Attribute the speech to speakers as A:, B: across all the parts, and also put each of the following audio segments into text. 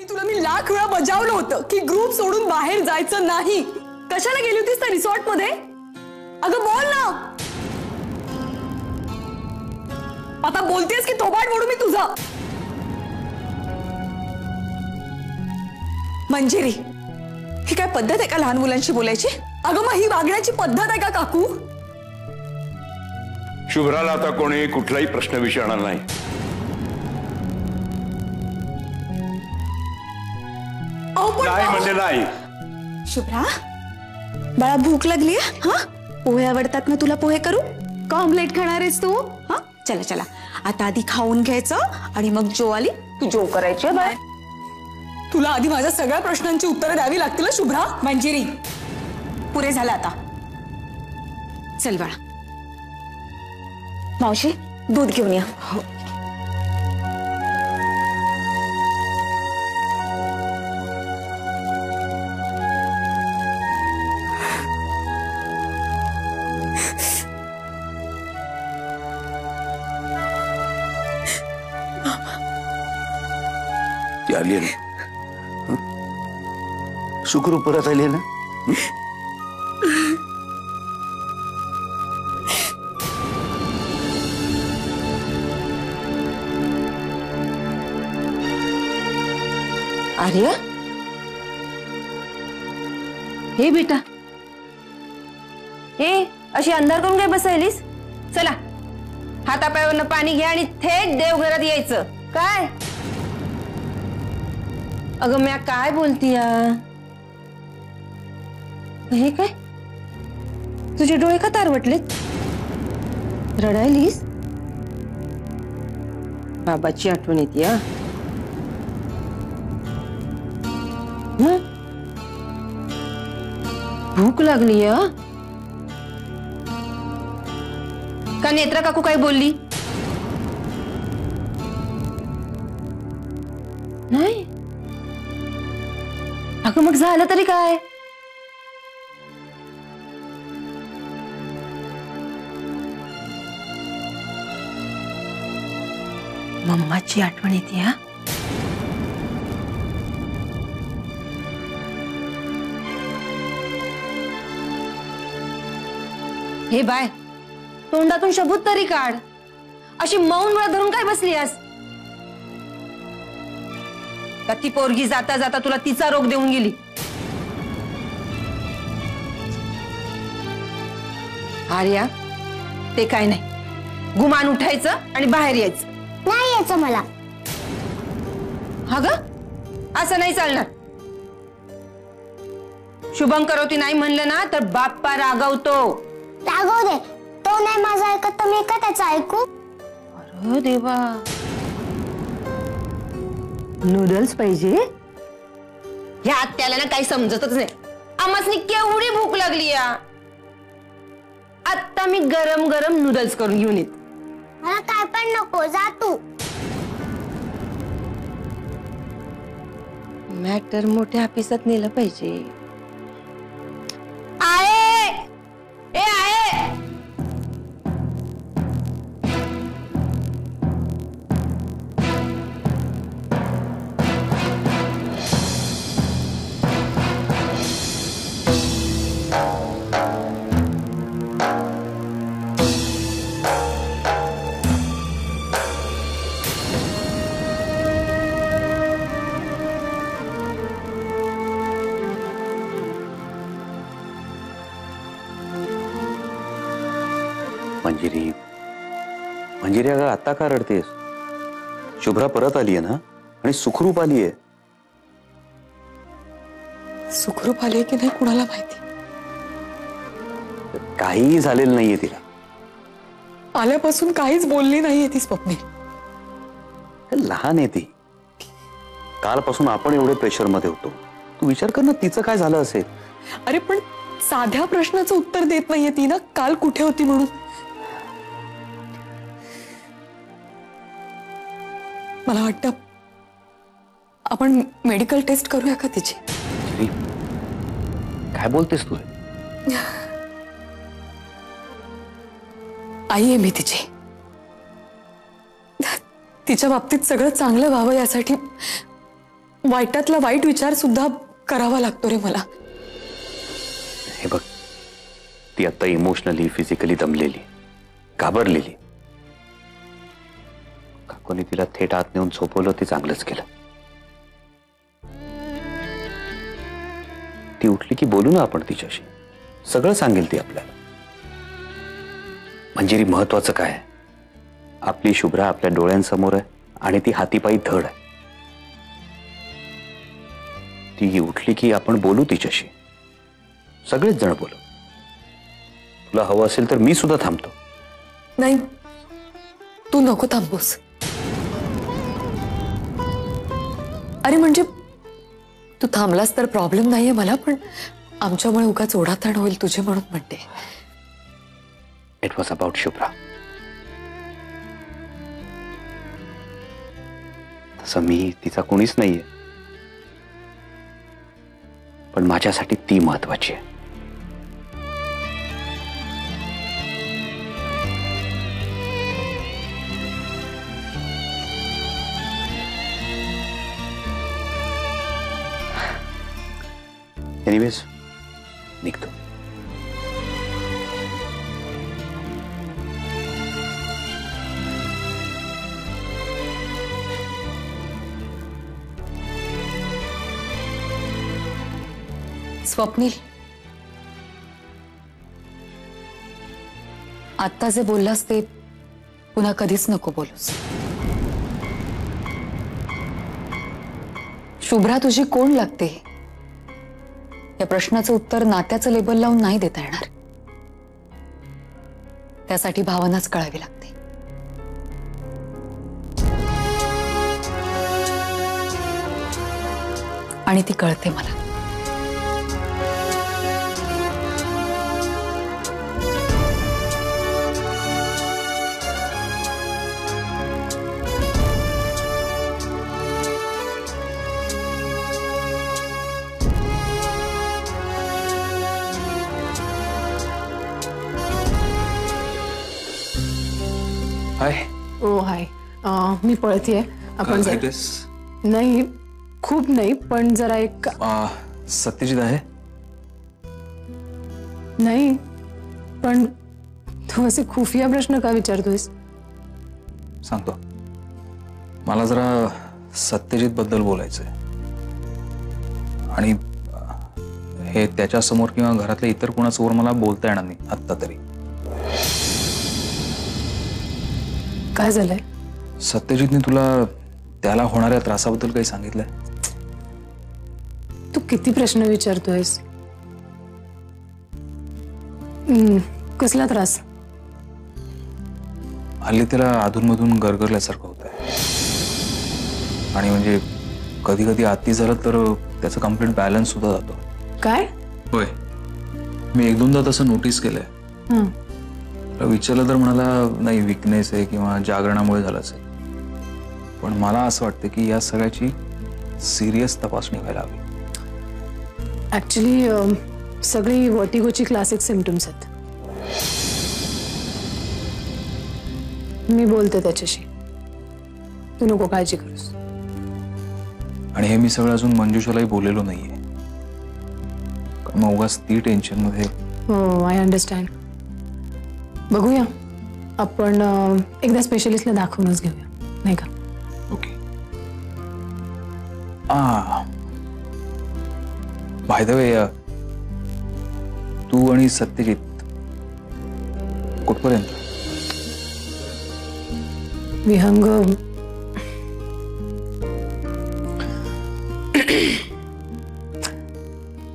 A: तुला मी लाख वेळा बजावलं होतं की ग्रुप सोडून बाहेर जायचं नाही. कशाला गेली होतीस त्या रिसॉर्ट मध्ये? अगं बोल ना. आता बोलतेस की थोबाड मोडू मी तुझा? मंजिरी, ही काय पद्धत आहे का लहान मुलांशी बोलायची? अगं मग ही वागण्याची पद्धत आहे का काकू?
B: शुभ्राला आता कोणी कुठलाही प्रश्न विचारणार नाही. नाही म्हणजे नाही.
A: शुभ्रा, बाळा भूक लागली? हा, पोहे आवडतात ना तुला? पोहे करू का ऑमलेट खाणार आहेस तू? हा, चला चला आता आधी खाऊन घ्यायचं आणि मग जो आली तू जो करायची. बाय. तुला आधी माझ्या सगळ्या प्रश्नांची उत्तरं द्यावी लागतील शुभ्रा. मंजिरी, पुरे झालं आता. चल बाळा. मावशी दूध घेऊन या. हो.
B: ती आली ना, सुखरूप परत आली ना.
C: आर्या, हे बेटा, हे अशी अंधार करून काय बसायलीस? चला हातापायावरनं पाणी घ्या आणि थेट देवघरात यायचं. काय अगं म्या काय बोलतीया? हे काय तुझे डोळे का तारवटलेत? रडायलीस? बाबाची आठवण येते. भूक लागली का? नेत्रा काकू काय बोलली? नाही. अगं मग झालं तरी काय? मम्माची आठवण येते. हे बाय, तोंडातून शब्द तरी काढ. अशी मौन वेळा धरून काय बसली आहेस? का ती पोरगी जाता जाता तुला तिचा रोग देऊन गेली? आर्या, ते काय नाही. गुमान उठायचं आणि बाहेर यायचं.
D: नाही यायचं मला.
C: हा ग, असं नाही चालणार. शुभंकरोती नाही म्हणलं ना तर बाप्पा रागवतो.
D: रागव दे, तो नाही माझा ऐकत तर मी का त्याचं ऐकू?
C: अरे देवा, नूडल्स पाहिजे? ह्या आत्याला ना काही समजतच नाही. आम्हासनी केवढी भूक लागली या. आता मी गरम गरम नूडल्स करून घेऊन येते.
D: मला काय पण नको, जा तू.
C: मॅटर मोठ्या ऑफिसात नेलं पाहिजे.
E: मंजिरी, मंजिरी, अगं आता का रडतेस? शुभ्रा परत आली आहे ना आणि सुखरूप आली आहे.
A: सुखरूप आली की नाही कुणाला माहिती.
E: काहीही झालेलं नाहीये तिला.
A: आल्यापासून काहीच बोलली नाहीये ती स्वप्नील.
E: लहान आहे ती. कालपासून आपण एवढे प्रेशर मध्ये होतो. तू विचार कर ना तिचं काय झालं असेल.
A: अरे पण साध्या प्रश्नाचं उत्तर देत नाहीये ती ना, काल कुठे होती म्हणून. मला वाटतं आपण मेडिकल टेस्ट करूया का तिची?
E: काय बोलतेस तू?
A: आई आहे मी तिची. तिच्या बाबतीत सगळं चांगलं व्हावं यासाठी वाईटातला वाईट विचार सुद्धा करावा लागतो रे मला.
E: हे बघ, ती आता इमोशनली फिजिकली दमलेली, घाबरलेली. काकूने तिला थेट आत नेऊन झोपवलं ते चांगलंच केलं. ती उठली की बोलू ना आपण तिच्याशी, सगळं सांगेल ती आपल्याला. मंजिरी, महत्वाचं काय आहे, आपली शुभ्रा आपल्या डोळ्यांसमोर आहे आणि ती हातीपायी धड आहे. ती उठली की आपण बोलू तिच्याशी, सगळेच जण बोलू. तुला हवं असेल तर मी सुद्धा थांबतो.
A: नाही, तू नको थांबूस. अरे म्हणजे तू थांबलास तर प्रॉब्लेम नाहीये मला, पण आमच्यामुळे उगाच ओढाताण होईल तुझे म्हणून म्हणते.
E: It was about Shubhra. तसं मी तिचा कोणीच नाहीये, पण माझ्यासाठी ती महत्वाची आहे. एनिवेज, निघतो.
A: स्वप्नील, आता जे बोललास ते पुन्हा कधीच नको बोलूस. शुभ्रा तुझी कोण लागते या प्रश्नाचं उत्तर नात्याचं लेबल लावून नाही देता येणार. त्यासाठी भावनाच कळावी लागते. आणि ती कळते मला.
E: हाय.
F: ओ हाय. मी पळतीये. आपण नाही, खूप नाही, पण जरा एक.
G: सत्यजित आहे?
F: नाही, पण तू असे खुफिया प्रश्न का विचारतोयस?
G: सांगतो. मला जरा सत्यजित बद्दल बोलायचंय, आणि हे त्याच्या समोर किंवा घरातल्या इतर कोणासमोर मला बोलता येणार नाही आत्ता तरी.
F: काय झालंय?
G: सत्यजितने तुला त्याला होणाऱ्या त्रासाबद्दल काही सांगितलंय?
F: तू किती प्रश्न विचारतोयस? कसला त्रास?
G: हल्ली त्याला अधूनमधून गरगरल्यासारखं होतंय, आणि म्हणजे कधी कधी अति झालं तर त्याचा कम्प्लीट बॅलन्स सुद्धा जातो.
F: काय?
G: होय, मी एक दोनदा तसं नोटीस केलंय. विचारलं तर म्हणाला नाही, विकनेस आहे किंवा जागरणामुळे झालं असेल. पण मला असं वाटतं की या सगळ्याची सिरियस तपासणी व्हायला हवी.
F: ऍक्च्युली सगळी वर्टिगोची क्लासिक सिम्पटम्स आहेत. मी बोलते त्याच्याशी, तू नको काळजी करूस.
G: आणि हे मी सगळं अजून मंजुषालाही बोललेलो नाहीये, मग उगाच ती टेन्शन मध्ये.
F: हो, आय अंडरस्टँड. बघूया, आपण एकदा स्पेशलिस्टला दाखवूनच घेऊया, नाही का?
G: ओके. बाय द वे, तू आणि सत्यजित कुठपर्यंत?
F: विहंग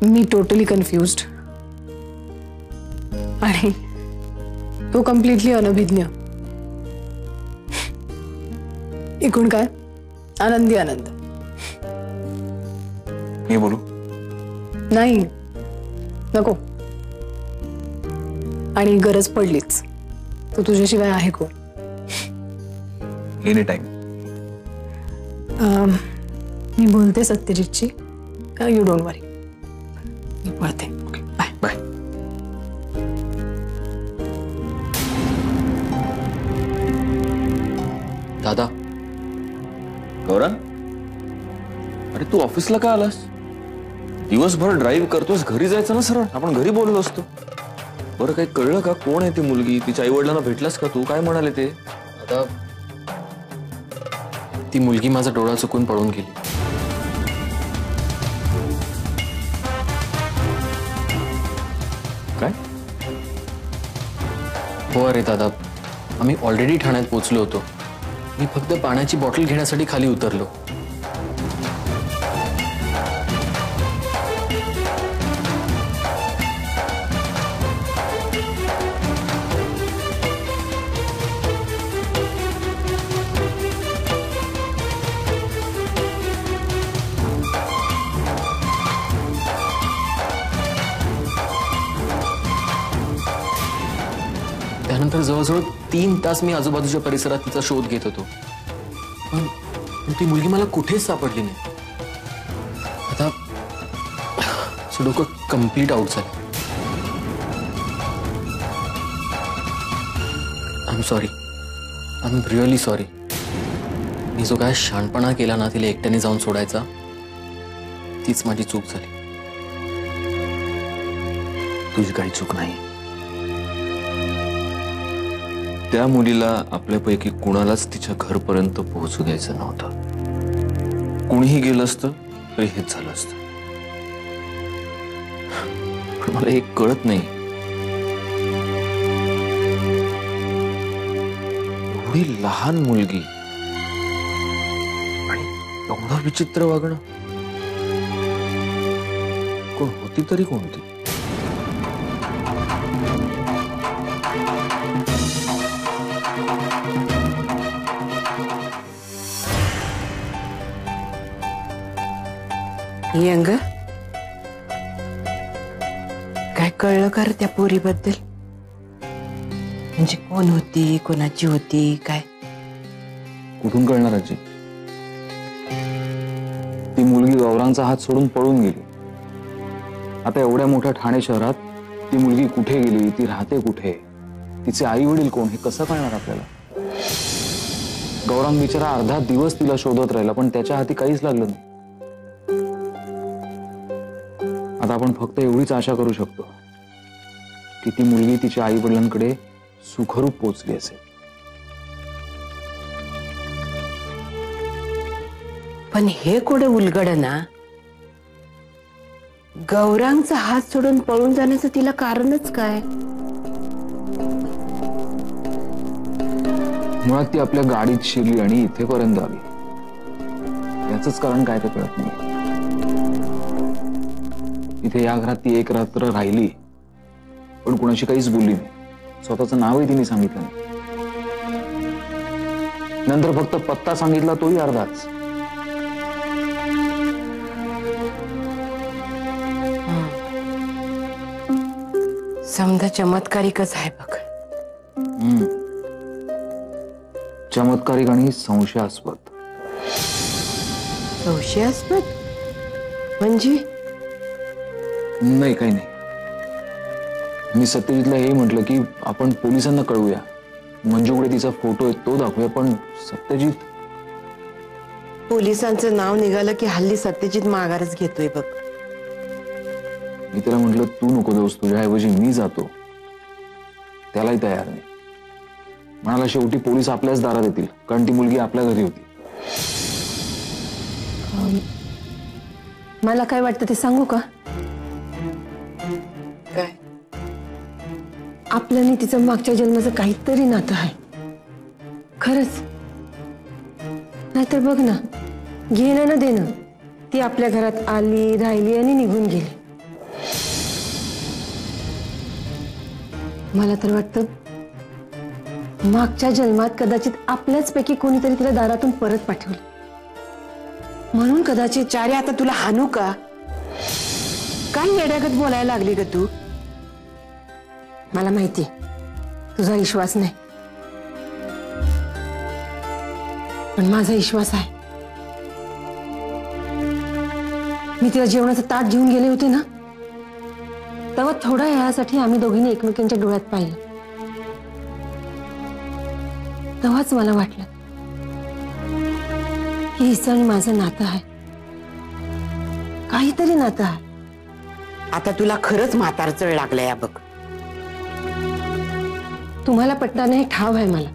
F: मी टोटली कन्फ्युज्ड आणि तो कम्प्लिटली अनभिज्ञ. एकूण काय आनंदी आनंद.
G: मी बोलू?
F: नाही, नको. आणि गरज पडलीच तो तुझ्याशिवाय आहे कोण?
G: Any time.
F: मी बोलते सत्यजितची, यू डोंट वरी. मी पळते.
G: Okay, bye bye.
E: दादा. गौरव,
G: अरे तू ऑफिसला का आलास? दिवसभर ड्राईव्ह करतोस, घरी जायचं ना सरळ. आपण घरी बोललो असतो. बरं काही कळलं का कोण आहे ती मुलगी? तिच्या आई वडिलांना भेटलास का तू? काय म्हणाले ते?
H: आता ती मुलगी माझा डोळा चुकून पळून गेली.
G: काय?
H: हो अरे दादा, आम्ही ऑलरेडी ठाण्यात पोहोचलो होतो. मी फक्त पाण्याची बॉटल घेण्यासाठी खाली उतरलो. त्यानंतर जवळजवळ 3 तास मी आजूबाजूच्या परिसरात तिचा शोध घेत होतो, पण ती मुलगी मला कुठेच सापडली नाही. आता डोकं कम्प्लीट आउट झालं. I am sorry, I am really sorry. मी जो काय शहाणपणा केला ना तिला एकट्याने जाऊन सोडायचा, तीच माझी चूक झाली.
G: तुझी काही चूक नाही. त्या मुलीला आपल्यापैकी कुणालाच तिच्या घरपर्यंत पोहोचू द्यायचं नव्हतं. कुणीही गेलं असतं तरी हेच झालं असतं. पण मला एक कळत नाही, एवढी लहान मुलगी आणि एवढं विचित्र वागणं. कोण होती तरी कोणती?
I: यंग काय कळलं का रे त्या पोरीबद्दल? म्हणजे कोण होती, कोणाची होती, काय?
G: कुठून कळणार आजी? ती मुलगी गौरांचा हात सोडून पळून गेली. आता एवढ्या मोठ्या ठाणे शहरात ती मुलगी कुठे गेली, ती राहते कुठे, तिचे आई वडील कोण, हे कसं कळणार आपल्याला? गौरांग बिचारा अर्धा दिवस तिला शोधत राहिला, पण त्याच्या हाती काहीच लागलं नाही. आता आपण फक्त एवढीच आशा करू शकतो की ती मुलगी तिच्या आई वडिलांकडे सुखरूप पोहोचली असेल.
I: पण हे कुठे उलगड ना? गौरांगचा हात सोडून पळून जाण्याचं तिला कारणच काय?
G: मुळात ती आपल्या गाडीत शिरली आणि इथेपर्यंत आली. याच कारण काय ते कळत नाही. इथे या घरात ती एक रात्र राहिली, पण कुणाशी काहीच बोलली नाही. स्वतःचं नावही तिने सांगितलं नाही. नंतर फक्त पत्ता सांगितला, तोही अर्धाच.
I: समजा चमत्कारिकच आहे बघ.
G: चमत्कारिक आणि संशयास्पद.
I: संशयास्पद म्हणजे?
G: नाही, काही नाही. मी सत्यजितला हे म्हटलं की आपण पोलिसांना कळवूया. मंजूकडे तिचा फोटो आहे तो दाखवूया, पण सत्यजित.
I: पोलिसांचं नाव निघालं की हल्ली सत्यजित माघारच घेतोय बघ.
G: मी त्याला म्हटलं तू नको जाऊस, तुझ्याऐवजी मी जातो. त्यालाही तयार नाही. म्हणाला शेवटी पोलीस आपल्याच दारात येतील, कारण ती मुलगी आपल्या घरी होती.
F: मला काय वाटतं ते सांगू का?
I: काय?
F: आपलं आणि तिचं मागच्या जन्माचं काहीतरी नातं आहे खरंच. नाहीतर बघ ना, घेणं ना देणं, ती आपल्या घरात आली, राहिली आणि निघून गेली. मला तर वाटतं मागच्या जन्मात कदाचित आपल्याच पैकी कोणीतरी तिला दारातून परत पाठवलं.
I: म्हणून कदाचित. चारे आता तुला हाणू का? काय येड्यागत बोलायला लागली ग तू?
F: मला माहिती तुझा विश्वास नाही, पण माझा विश्वास आहे. मी तिला जेवणाचं ताट घेऊन गेले होते ना, तेव्हा थोड्या वेळासाठी आम्ही दोघींनी एकमेकांच्या डोळ्यात पाहिलं. तेव्हाच मला वाटलं की हिचं आणि माझं नातं आहे. काहीतरी नातं आहे.
I: आता तुला खरंच म्हातार चढ लागलंय बघ.
F: तुम्हाला पटणार नाही ठाव आहे मला,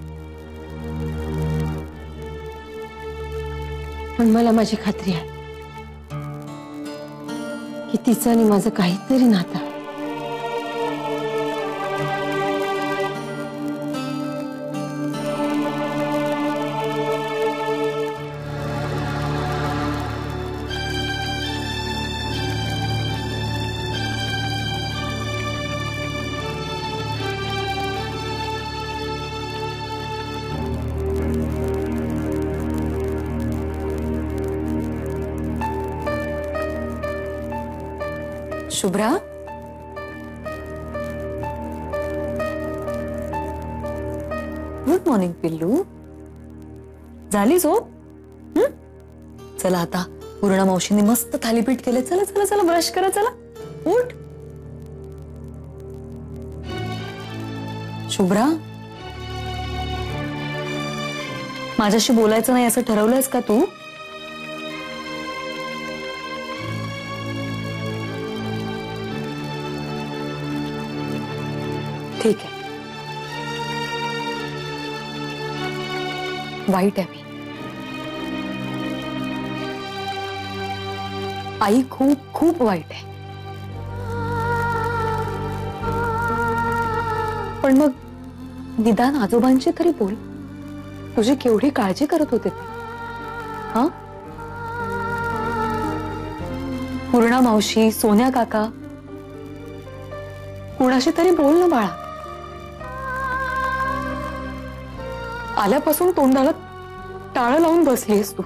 F: पण मला माझी खात्री आहे की तिचं आणि माझं काहीतरी नातं आहे.
A: शुभ्रा, गुड मॉर्निंग पिल्लू. झाली झोप? चला आता पूर्णा मावशीने मस्त थालीपीठ केले. चला चला चला ब्रश करा. चला उठ. शुभ्रा, माझ्याशी बोलायचं नाही असं ठरवलंयस का तू? ठीक आहे, वाईट आहे मी. आई खूप खूप वाईट आहे. पण मग निदान आजोबांची तरी बोल. तुझी केवढी काळजी करत होते ते. हा, पूर्णा मावशी, सोन्या काका, कुणाशी तरी बोल ना बाळा. आल्यापासून तोंडाला टाळं लावून बसलीस तू.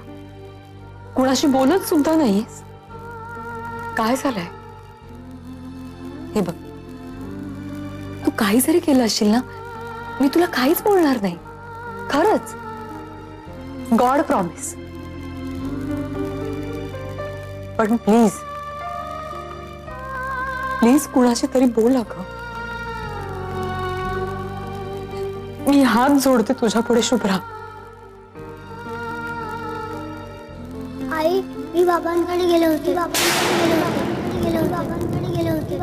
A: कुणाशी बोलत सुद्धा नाहीस. काय झालंय? हे बघ, तू काही जरी केलं असशील ना, मी तुला काहीच बोलणार नाही. खरंच, गॉड प्रॉमिस. पण प्लीज प्लीज कुणाशी तरी बोल अगं. मी हात जोडते तुझ्या पुढे शुभ्रा.
D: आई, मी बाबांकडे गेले होते. बाबांकडे गेले होते.